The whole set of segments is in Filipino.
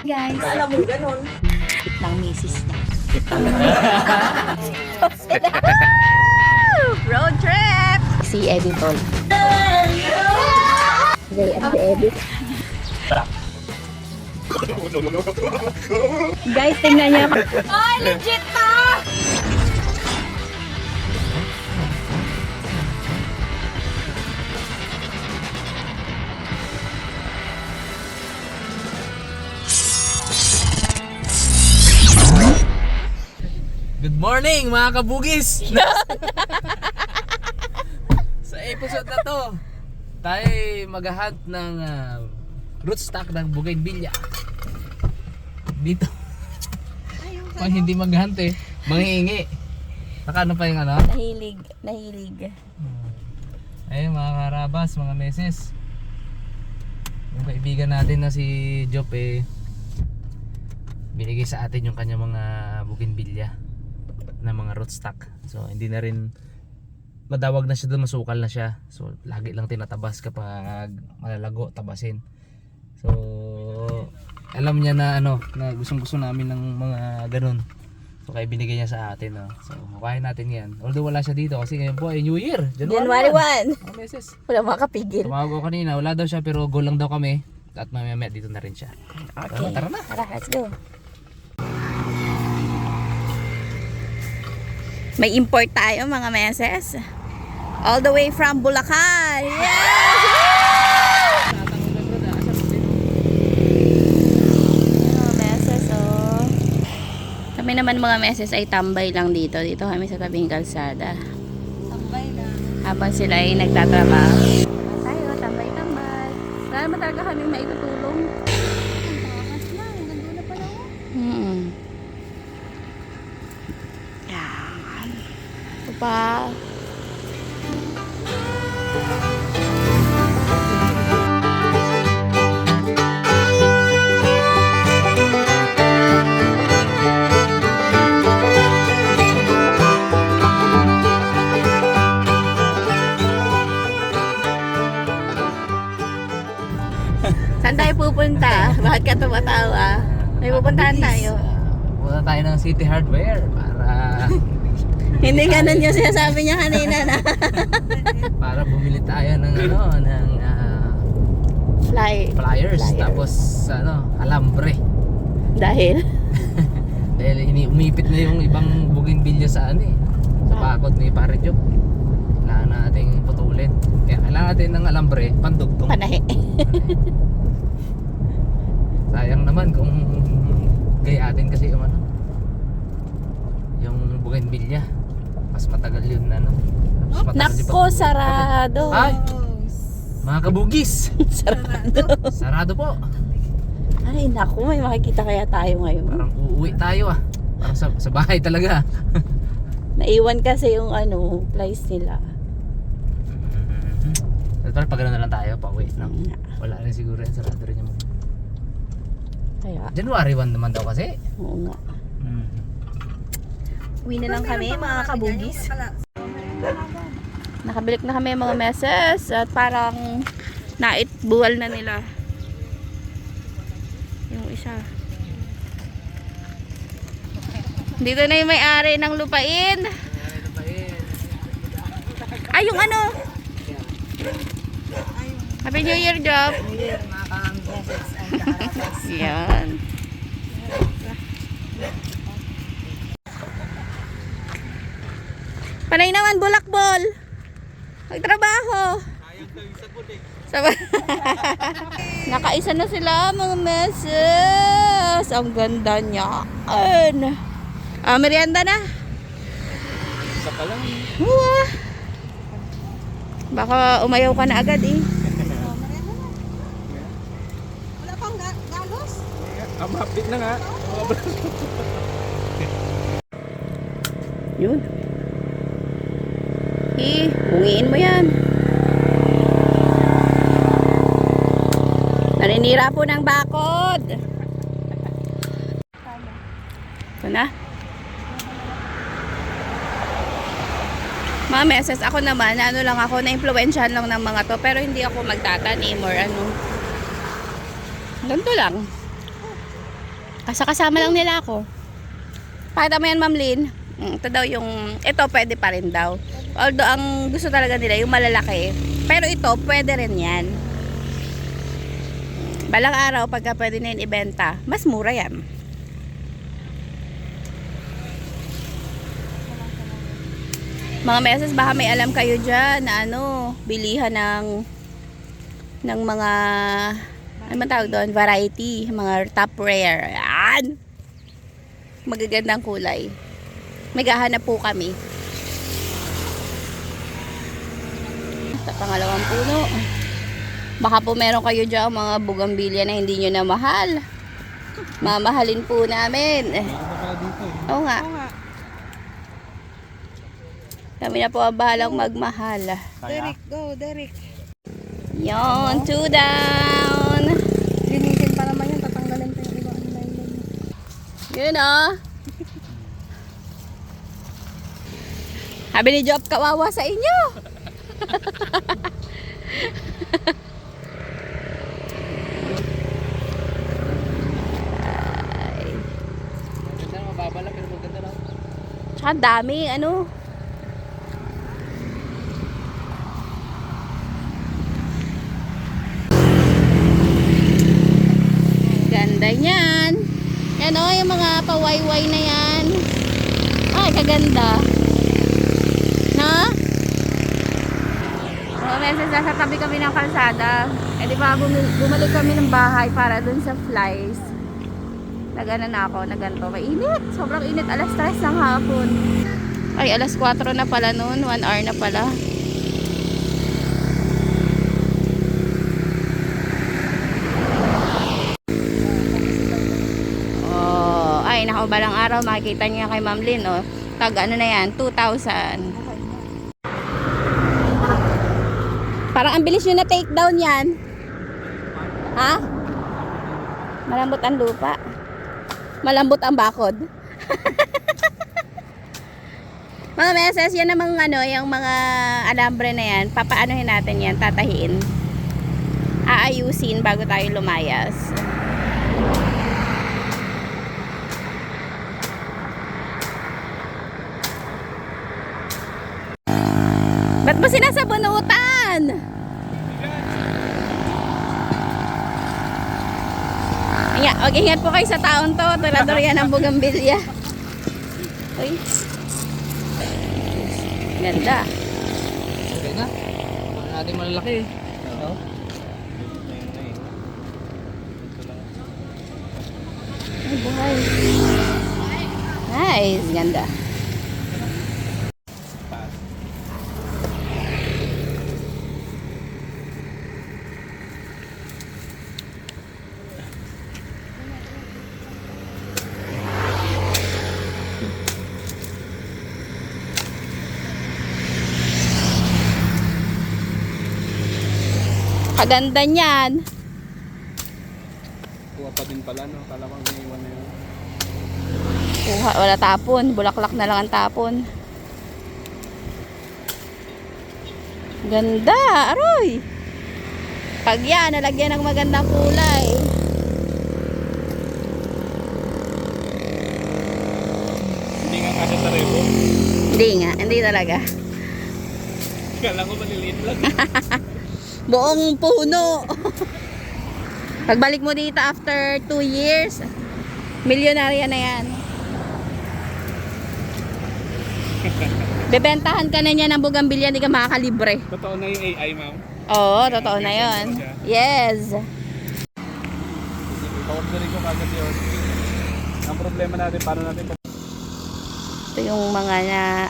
Guys, Alam mo ganon. ng misis niya. Road trip! Si Editor. They at the edit. Guys, tingnan niyo. Ay, legit to! Good morning mga kabugis! Sa episode na to, tayo maghahunt ng rootstock ng bougainvillea. Dito. Pag hindi maghunt manghihingi. Saka ano pa yung ano? Nahilig. Ayun mga karabas, mga meses. Yung kaibigan natin na si Jop binigay sa atin yung kanya mga bougainvillea na mga rootstock. So hindi na rin madawag na siya doon, masukal na siya. So lagi lang tinatabas kapag malalago, tabasin. So alam niya na ano, na gustong-gusto namin ng mga ganun. So kaya binigay niya sa atin, no. So kukain natin 'yan. Although wala siya dito kasi ngayon po ay New Year. January 1. Mga meses. Wala makapigil. Tumawag ko kanina, wala daw siya pero go lang daw kami. At mamaya dito na rin siya. Okay. Tara na. Tara, let's go. May import tayo mga meses. All the way from Bulacan. Yes! Mga meses, oh. Kami naman mga meses ay tambay lang dito. Dito kami sa tabing kalsada. Tambay na. Habang sila ay nagtatrabaho. Tayo, tambay-tambay. Wala naman talaga kami maitutulong. Pangakas na. Nandun na pala ako. Yan. Ito pa. Saan tayo pupunta? Bakit ka tumatawa? May pupuntahan tayo. Punta tayo ng City Hardware para Hindi ganun yung sinasabi niya kanina na. para bumili tayo ng ano, ng pliers, tapos ano, alambre. Dahil? Dahil umipit na yung ibang bougainvillea sa ano sa bakod ni Pare Job. Kailangan nating putulin. Kaya kailangan natin ng alambre, pandugtong. Panahe. Sayang naman kung gayatin kasi yung ano, yung bougainvillea. Mas matagal yun na, no? Mas matagal yung Nako, sarado. Ay! Mga kabugis! Sarado. Sarado po! Ay, naku, may makikita kaya tayo ngayon. Parang uuwi tayo Parang sa bahay talaga. Naiwan kasi yung ano, place nila. Parang pag na lang tayo, pauwi, no? Wala rin siguro yan, sarado rin yung Kaya, January 1 naman daw kasi. oo nga. Uwi na lang kami mga kabugis. Nakabilik na kami mga meses at parang naitbuwal na nila yung isa. Dito na yung may-ari ng lupain. Ay, yung ano? Happy New Year, Job. New Year, mga ka-meses and ka-aratas. Yan. Panay naman, bulakbol. Magtrabaho. Nakaisa na sila mga meses. Ang ganda niya. Merienda na. Isa pa lang. Uwa. Baka umayaw ka na agad eh. Wala pang galos? Mapit na nga. Yun. Bungiin mo yan. Naninira po ng bakod. Ito na. Mga meses, ako naman, ano lang ako, na-influensyahan lang ng mga to, pero hindi ako magtatanim or ano. Ganito lang. Kasama lang nila ako. Pakita mo yan, Ma'am Lynn. Ito daw yung, ito pwede pa rin daw. Although ang gusto talaga nila yung malalaki. Pero ito pwede rin yan. Balang araw pagka pwede na yun ibenta, mas mura yan. Mga meses, baka may alam kayo dyan na ano, bilihan ng mga, ano man tawag doon, variety, mga top rare. Yan! Magagandang kulay. May gahanap po kami. Sa pangalawang puno. Baka po meron kayo dyan mga bugambilya na hindi nyo na mahal. Mamahalin po namin. Oo nga. Kami na po ang bahalang magmahal. Derek, go, Derek. Yon, 2 down. Linisin pa naman yan, tatanggalin pa yung iba. Yun oh. Sabi ni Job, kawawa sa inyo. Maganda na, mababa lang pero maganda lang. Tsaka dami, ano. Ganda niyan. Yan o, yung mga pawayway na yan. Ay, kaganda. No? Mga meses, nasa tabi kami ng kalsada. Eh di ba, bumalik kami ng bahay para dun sa flies. Nagana na ako, naganto. Mainit. Sobrang init. Alas 3 ng hapon. Ay, alas 4 na pala noon. 1 hour na pala. Oh, ay, naku, balang araw. Makikita niyo kay Ma'am Lynn. Oh. Tag, ano na yan? 2,000. Parang ang bilis nyo na take down yan. Ha? Malambot ang lupa. Malambot ang bakod. Mga meses, yan namang ano, yung mga alambre na yan, papaanohin natin yan, tatahiin. Aayusin bago tayo lumayas. Ba't mo sinasabunutan? Ayan, ingat po kayo sa taon to. Tulador yan ang bugambilya. Uy. Ganda. Okay na. Mga ating malalaki. Oo. Ay, buhay. Nice. Ganda. Kaganda niyan. Kuha pa din pala, no? Kala ko may iwan na yun. Kuha, wala tapon. Bulaklak na lang ang tapon. Ganda, aroy. Pag yan, nalagyan ng magandang kulay. Hindi nga kasi sa rebo. Hindi nga, hindi talaga. Kala ko maliliit lang. Buong puno. Pagbalik mo dito after 2 years, milyonarya na yan. Bebentahan ka na niya ng bugambilya, hindi ka makakalibre. Totoo na yung AI, ma'am. Oo, totoo na yon. Yes. Pa-orderin ko kagad yun. Ang problema natin, paano natin Ito yung mga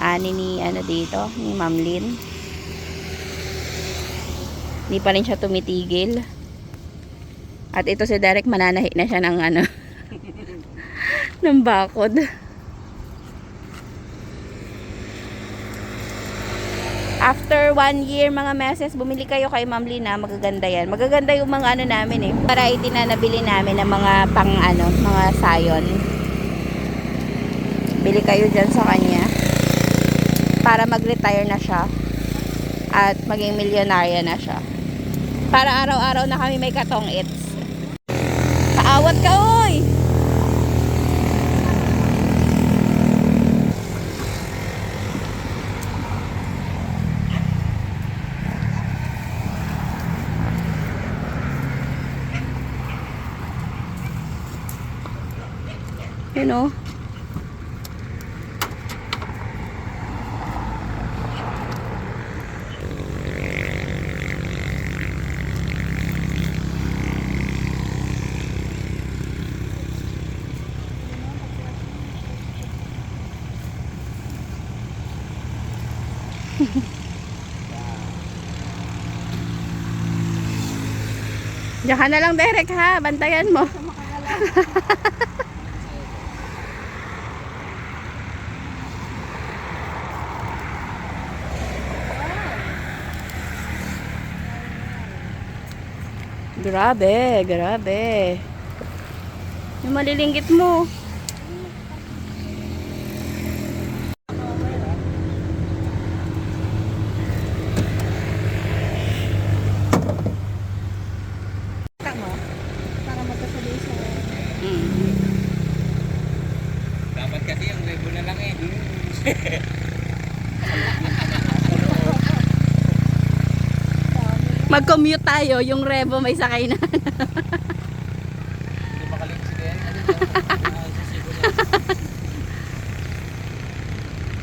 ani ni ano dito, ni Ma'am Lynn. Hindi pa rin siya tumitigil. At ito si Derek, mananahi na siya ng ano ng bakod. After 1 year mga meses, bumili kayo kay Ma'am Lynn, magaganda yan. Magaganda yung mga ano namin eh. Variety na nabili namin ng mga pang ano, mga sayon. Bili kayo dyan sa kanya. Para mag-retire na siya. At maging milyonarya na siya. Para araw-araw na kami may katong its. Kaawat ka, oy! You know? Diyan ka na lang, Derek, ha? Bantayan mo. Grabe, grabe. Yung malilinggit mo. Tama. Para magkasabay sa... Mm. Dapat kasi yung rebo na lang eh. Mag-commute tayo, yung Revo may sakay na. Hindi makalim si Ken.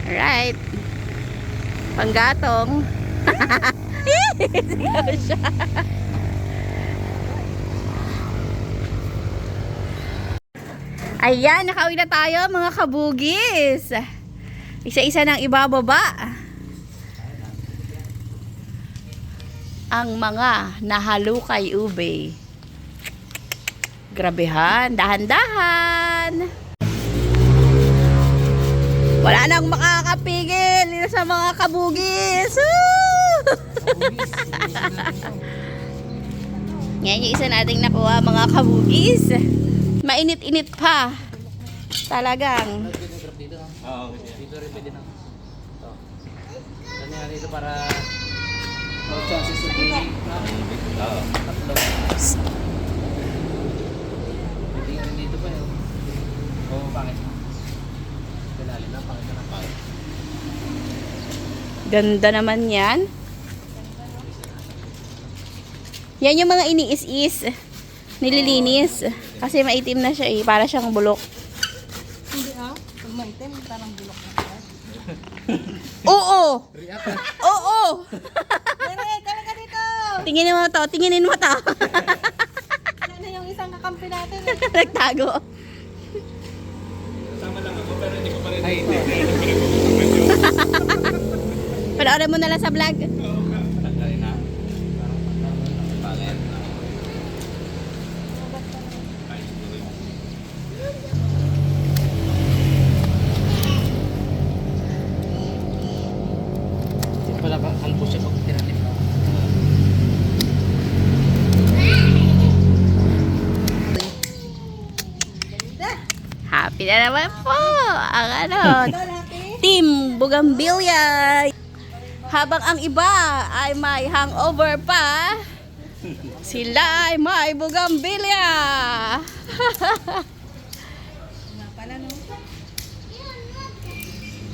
Alright. Panggatong. Sigaw siya. Ayan, nakauwi na tayo mga kabugis. Isa-isa nang ibababa ang mga nahalukay ube. Grabehan, dahan-dahan. Wala nang makakapigil dito sa mga kabugis. Woo! Ngayon yung isa nating nakuha mga kabugis. Mainit-init pa. Talagang. Oo, dito rin pwede na. Ito. Ganyan dito para no chances of being Oo. Tatlo. Hindi rin dito pa yun. Oo, pangit. Dalalim na, pangit na pangit. Ganda naman yan. Yan yung mga iniis-is. Nililinis. Kasi maitim na siya eh. Para siyang bulok. Hindi Pag maitim, parang bulok na siya. Oo! Oo! Derek, talaga dito! Tinginin mo to. Tinginin mo to. Ano yung isang kakampi natin Nagtago. Ay, hindi. Panoorin mo na lang sa vlog. Tanggalin na. Pangit. Hindi pala kalbo siya pag tinalim. Happy na naman po ang Team Bougainvillea. Habang ang iba ay may hangover pa, sila ay may Bougainvillea.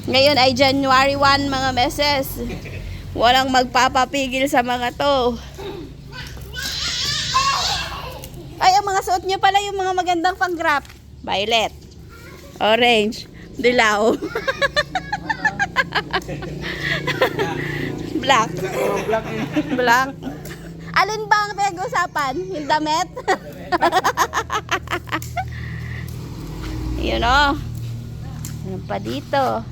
Ngayon ay January 1 mga meses. Walang magpapapigil sa mga to. Ay, ang mga suot nyo pala yung mga magandang pang-graph. Violet, orange, dilaw. Black. Black. Alin ba ang pinag-usapan? Yung damit? Yun o. Ano pa dito?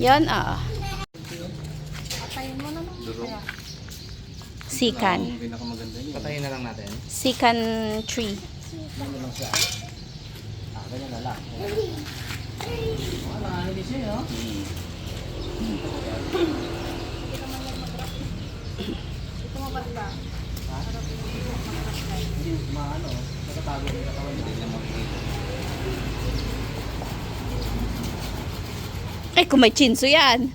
Yun o. Patayin mo naman. Sikan. Patayin na lang natin. Sikan tree. Ganyan na lang. Ano din siya, no? Ito mo ba diba? Hindi, maano. Nakatago yung katawan. Hindi na makikita. Ay, kung may chinso yan.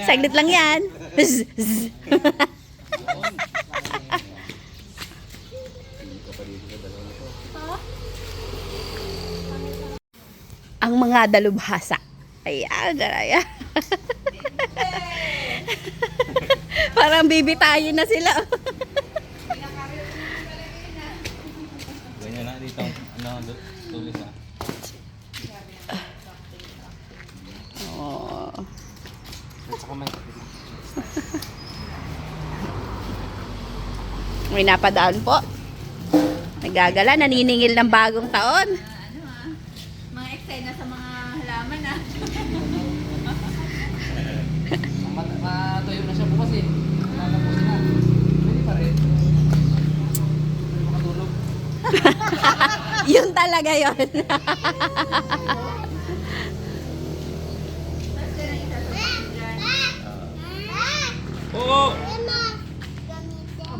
Saglit lang yan. Ang mga dalubhasa. Ayan, ayan. Parang bibitayin na sila. Ganyan na dito. Tulis na. Oh. Sa kamay. May napadaan po. Nagagala, naniningil ng bagong taon. Mga eksena sa mga halaman ah. Matuyo na siya bukas eh. Lalapusin na. Pwede pa rin. Pwede makatulog. Yun talaga yun. Oo!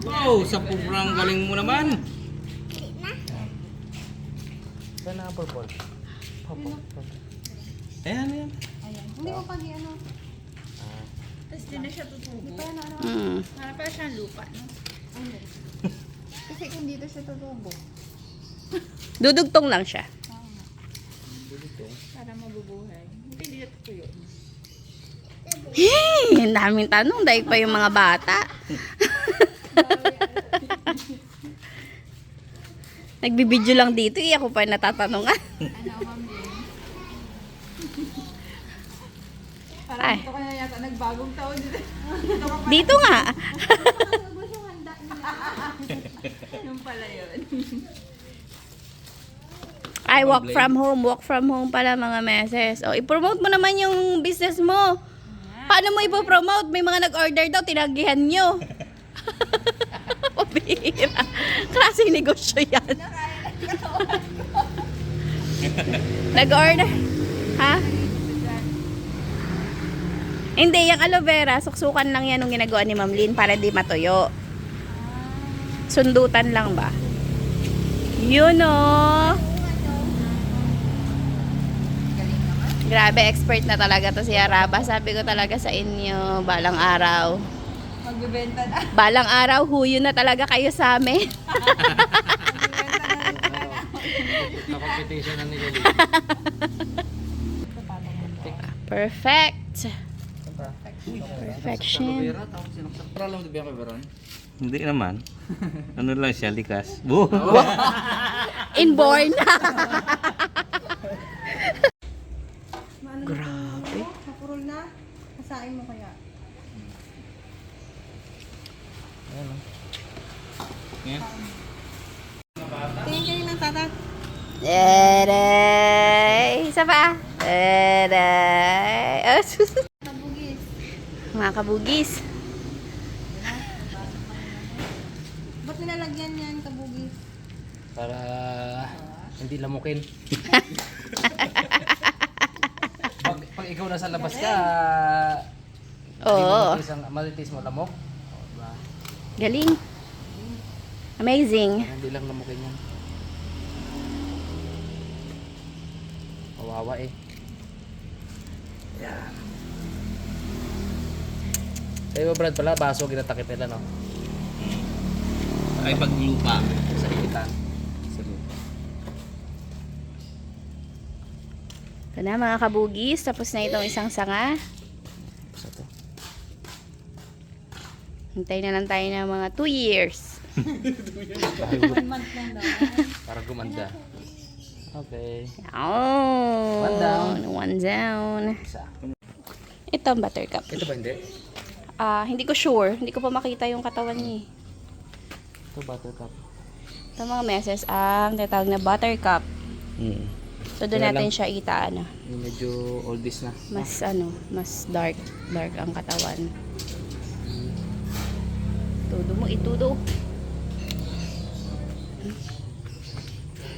Wow, sa sobrang galing mo naman. Saan na purple? Ayan, ayan. Ayan. Hindi ko pag ano. Tapos din na siya tutubo. Hindi pa yan ano. Mm. Para pa siyang lupa, no? Hindi. Kasi kung dito siya tutubo, Dudugtong lang siya. para mabubuhay. Hindi dito tuyo. Hey, ang daming tanong. Dahil pa yung mga bata. Nagbibideo lang dito. Ako pa yung natatanungan. Ano, ma'am din? Parang Ay. dito kaya yata nagbagong taon dito. Dito nga. Yung pala yun. Ay, work from home. Work from home pala mga meses. O, i-promote mo naman yung business mo. Paano mo ipopromote? May mga nag-order daw, tinagihan nyo. Pabira. Klaseng negosyo yan. Nag-order. Ha? Hindi, yung aloe vera, suksukan lang yan nung ginagawa ni Ma'am Lynn para di matuyo. Sundutan lang ba? Yun o. Grabe, expert na talaga to si Araba. Sabi ko talaga sa inyo, balang araw. Magbibenta na. Balang araw, huyo na talaga kayo sa amin. Competition na nila. Perfect. Perfection. Para lang dibiyan ko Veron. Hindi naman. Ano lang siya, likas. Buh! Inborn. Grabe. Napurol na. Kasain mo kaya. Ayan o. Yan. Tingin kayo ng tatat. Eray. Isa pa. Eray. Oh, sus. Kabugis. Mga kabugis. Ba't nilalagyan yan kabugis? Para hindi lamukin. Pag ikaw nasa labas ka, Oo. malitis mo lamok. Diba? Galing. Amazing. Hindi lang lamukin yan. Kawawa eh. Yan. Sa'yo Brad pala, baso ginatakip nila no? Ay, paglupa. Sa ikitan. Sa lupa. Ito na mga kabugis. Tapos na itong isang sanga. Sa to. Hintay na lang tayo ng mga 2 years. 1 month lang daw. Para gumanda. Okay. Oh. One down. One down. Isa. Ito ang buttercup. Ito ba hindi? Hindi ko sure. Hindi ko pa makita yung katawan niya. Ito buttercup. Ito mga meses ang tinatawag na buttercup. So doon Kaya natin lang. siya itaan. Yung medyo oldies na. Mas dark ang katawan. Tudo mo, itudo.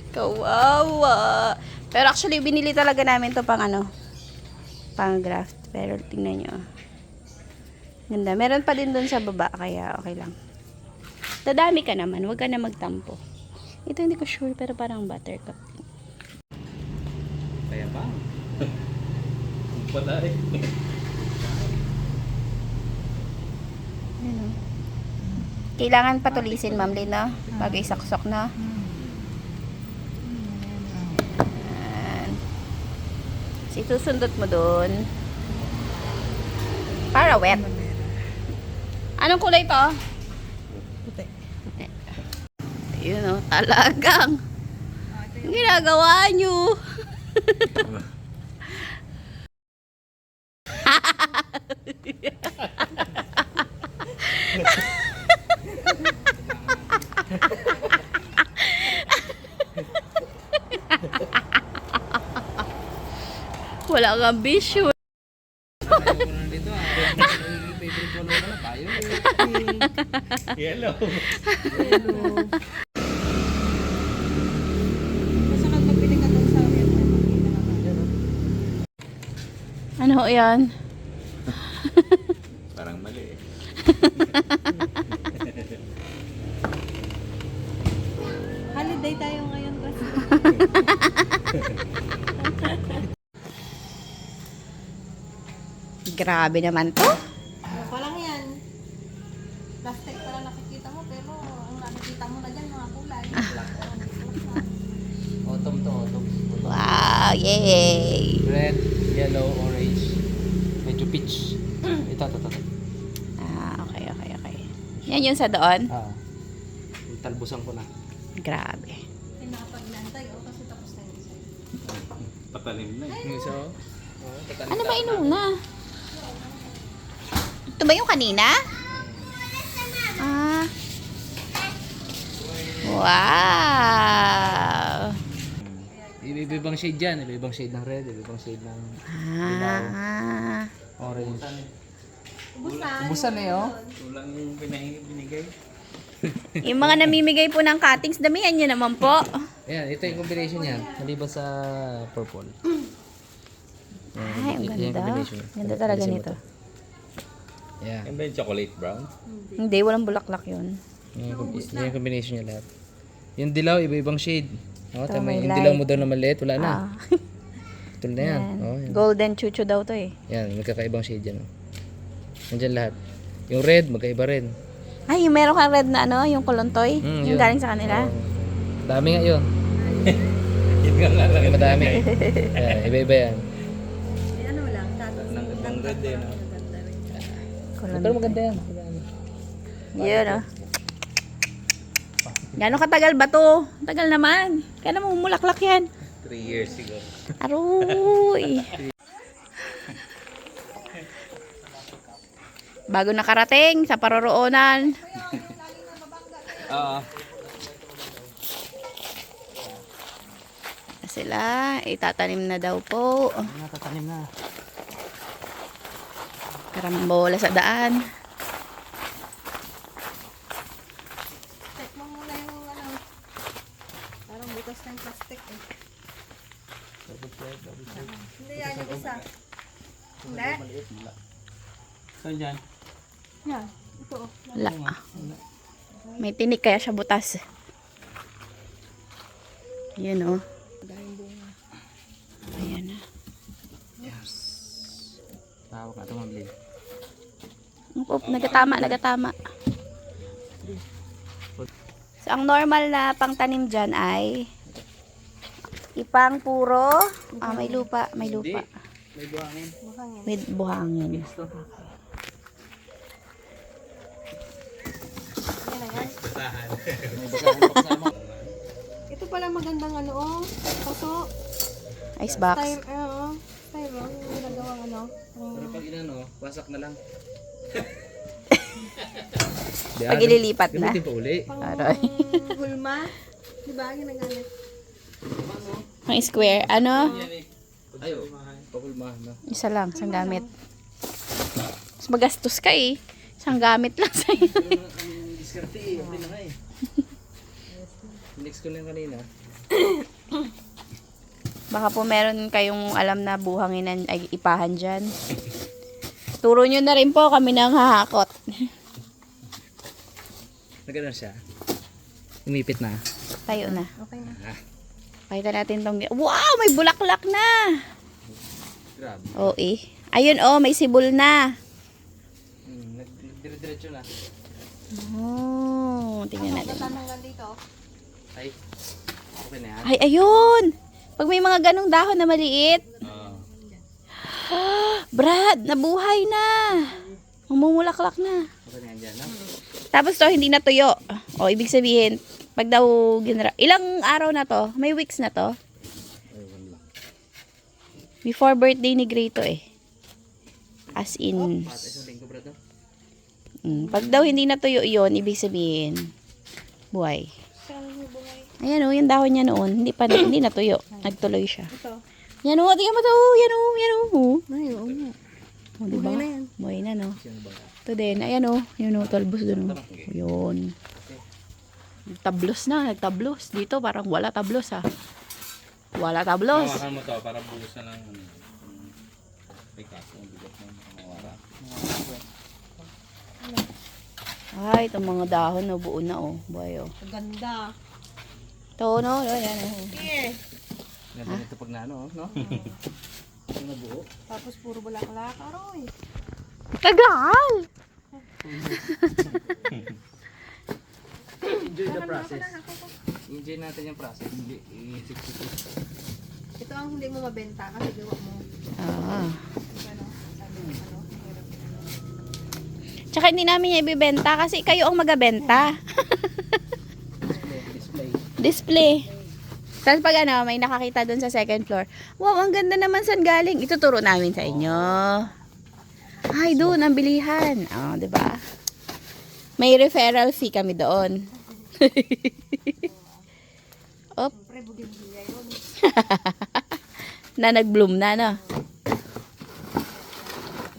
Kawawa. Pero actually, binili talaga namin to pang pang graft. Pero tingnan nyo. Ganda. Meron pa din doon sa baba, kaya okay lang. Dadami ka naman, huwag ka na magtampo. Ito hindi ko sure, pero parang buttercup. Kaya pa. Pala eh. Ano? Kailangan patulisin, Ma'am Lynn, no? Bago isaksok, no? Ayan. So, isusundot mo doon. Para wet. Anong kulay to? Puti. Ayun o, talagang. Ang ginagawa nyo. Wala kang bisyo. Yellow. Masunod magbili ka doon sa akin. Ano ho yan? Parang mali eh. Holiday tayo ngayon kasi. Grabe naman to. Ano pa lang yan? Plastic pala nakikita mo pero ang nakikita mo na dyan mga kulay. Autumn to, autumn. Wow, yay! Red, yellow, orange. Medyo peach. Ito. Ah, okay. Yan yun sa doon? Ah. Talbusan ko na. Grabe. Ay, nakapaglantay kasi tapos na yung isa. Patalim na eh. Yung isa, oh. Ano ba inuna? Ito ba yung kanina? Ah. Wow! Iba-ibang shade yan. Iba-ibang shade ng red, iba-ibang shade ng Ah. orange. Ubusan. Ubusan eh, oh. Kulang yung binigay. Yung mga namimigay po ng cuttings, damihan nyo naman po. Ayan, ito yung combination niya. Maliban sa purple. Ay, ang Yan yung ganda. combination. Ganda talaga Alisin mo nito. to. Yeah. Yan ba yung chocolate brown? Hindi, walang bulaklak yun. Yan yung combination niya lahat. Yung dilaw, iba-ibang shade. Oh, Ito, tama. may Yung dilaw light. mo daw na maliit, wala na. Ah. Tulad na yan. Yan. Oh, yan. Golden chuchu daw to eh. Yan, magkakaibang shade yan. Oh. Nandyan lahat. Yung red, magkaiba rin. Ay, yung meron kang red na ano, yung kolontoy. Mm, yung yun. galing sa kanila. Oh. Dami nga yun. Yun nga nga lang. Madami. Yan, iba-iba yan. Ay, ano lang, tapos Nang ibang red eh, no? maganda rin. Pero Kolontoy. maganda yan. Yun oh. Gano'ng katagal ba to? Tagal naman. Kaya naman mumulaklak yan. 3 years siguro. Aroy. Bago nakarating sa paroroonan. Oo. Sila, itatanim na daw po. Natatanim na. Karambola sa daan. Check mo muna yung ano. Parang butas ng plastic eh. Hindi yan yung isa. Hindi. Saan dyan? Yan. Ito oh. Wala. May tinik kaya siya butas. Yan oh. Ayan na. Tawag ka ito mabili. Nagatama. So, ang normal na pangtanim dyan ay ipang puro. Ah, may lupa. May buhangin. Buhangin. With buhangin. Yan na yan. May basahan pa kasama. Ito pala magandang ano oh. Paso. Ice box. Styrofoam. Yung ginagawang ano. Pero pag inano, wasak na lang. Pag ililipat na. Gamitin pa uli. Pang Aray. hulma. Diba? Ginagamit. Ang square. Ano? Ayo. Pahulmahan na. Isa lang. Isang gamit. Mas magastos ka eh. Isang gamit lang sa'yo. Ang diskarte eh. Okay na nga eh. Next ko na yung kanina. Baka po meron kayong alam na buhanginan ay ipahan dyan. Turo nyo na rin po kami nang hahakot. Nagano siya. Umipit na. Tayo na. Okay na. Pakita natin tong... Wow! May bulaklak na! Grabe. Oo eh. Ayun oh, may sibol na. Nagdire-diretso na. Oh, tingnan natin. Tatanggal dito. Ay. Okay na yan. Ay, ayun! Pag may mga ganong dahon na maliit. Oo. Brad, nabuhay na! Mamumulaklak na. Okay na yan dyan, no? Tapos to, hindi natuyo. O, ibig sabihin, pag daw ilang araw na to? May weeks na to? Before birthday ni Gray to eh. As in. Pag daw hindi natuyo yon, ibig sabihin, buhay. Ayan o, yung dahon niya noon, hindi natuyo. Nagtuloy siya. Ito. Yan o, tingnan mo to. Yan o, yan o. Ay, oo. O, diba? Buhay na yan. Buhay na, no? Ito din. Ayan o. Yun o, talbos dun o. Yun. Nagtablos na. Nagtablos. Dito parang wala tablos ha. Wala tablos. Hawakan mo to para buhusan ng pikas. Ang bigat mo mawara. Ay, itong mga dahon no, buo na o. Buhay o. Ang ganda. Ito no. Ayan o. Okay. Ganda nito pag naano, no? Yung nabuo. Tapos puro bulaklak. Aroy. Tagal! Enjoy the process. Enjoy natin yung process. Hindi i-sip-sip. Ito ang hindi mo mabenta kasi gawa mo. Ah. Ano? Sabi mo, ano? Hirap. Tsaka hindi namin niya ibibenta kasi kayo ang magabenta. Display. Display. Tapos pag ano, may nakakita dun sa second floor, wow, ang ganda naman saan galing. Ituturo namin sa inyo. Ay, doon, ang bilihan. Oh, diba? May referral fee kami doon. Op. Siyempre, bugin-bugay yun. Na nag-bloom na, no?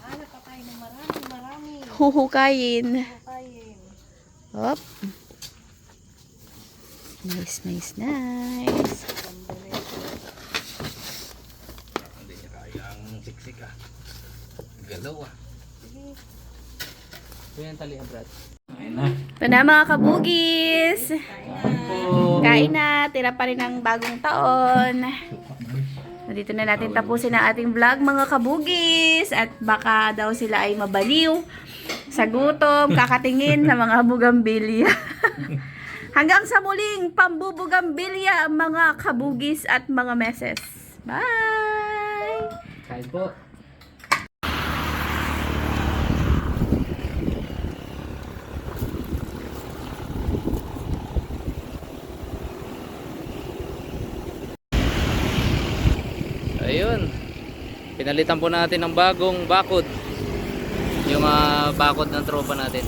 Hanap pa tayo ng marami. Huhukayin. Kain. Op. Nice, nice, nice. Hindi niya kaya ang siksik ah. Galaw ah. Ito yung tali, Brad. Ito na mga kabugis. Kain na. Tira pa rin ang bagong taon. Dito na natin tapusin ang ating vlog mga kabugis. At baka daw sila ay mabaliw sa gutom, kakatingin sa mga bugambilya. Hanggang sa muling pambubugambilya mga kabugis at mga meses. Bye! Kain po. Ayun. Pinalitan po natin ng bagong bakod. Yung bakod ng tropa natin.